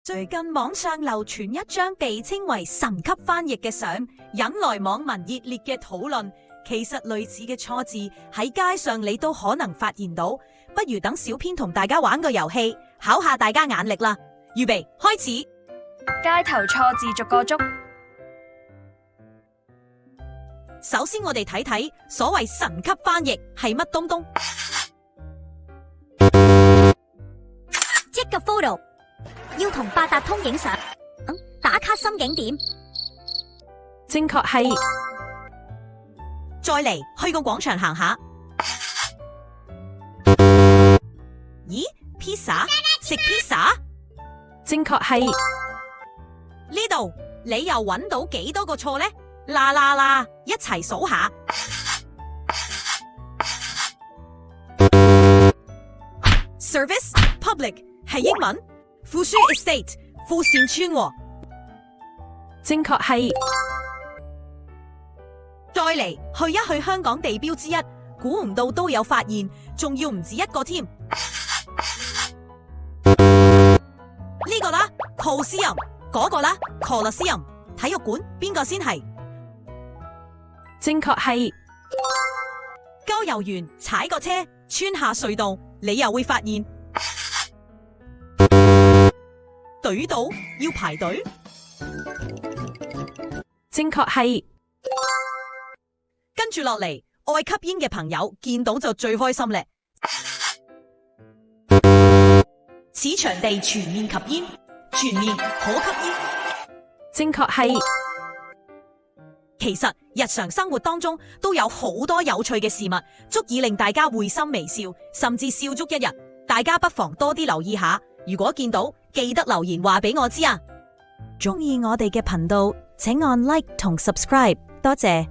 最近網上流傳一張被稱為神級翻譯嘅相，引來網民熱烈嘅討論。其實類似嘅錯字喺街上你都可能發現到，不如等小編同大家玩個遊戲，考下大家眼力啦。預備開始，街頭錯字逐個捉。首先我哋睇睇所謂神級翻譯係乜東東。Take a photo， 要同八達通影相，打卡深景點。正確係。再嚟去個廣場行下。咦，披薩？食披薩？正確係。呢度你又揾到幾多個錯呢？啦，一齊數下。Service public 係英文，富庶 estate 富善村喎。正確係。再嚟去一去香港地標之一，估唔到都有發現，仲要唔止一個添。呢個啦 Coliseum， 嗰個啦 Colosseum， 體育館邊個先係？正確係。郊遊員踩個車穿下隧道，你又會發現隊到要排隊。正確係。跟住落嚟，愛吸煙嘅朋友見到就最開心咧。此場地全面禁煙，全面可吸煙。正確係。其實日常生活當中都有好多有趣嘅事物，足以令大家會心微笑，甚至笑足一日。大家不妨多啲留意下，如果見到，記得留言話俾我知啊！中意我哋嘅頻道，請按 like 同 subscribe，多謝。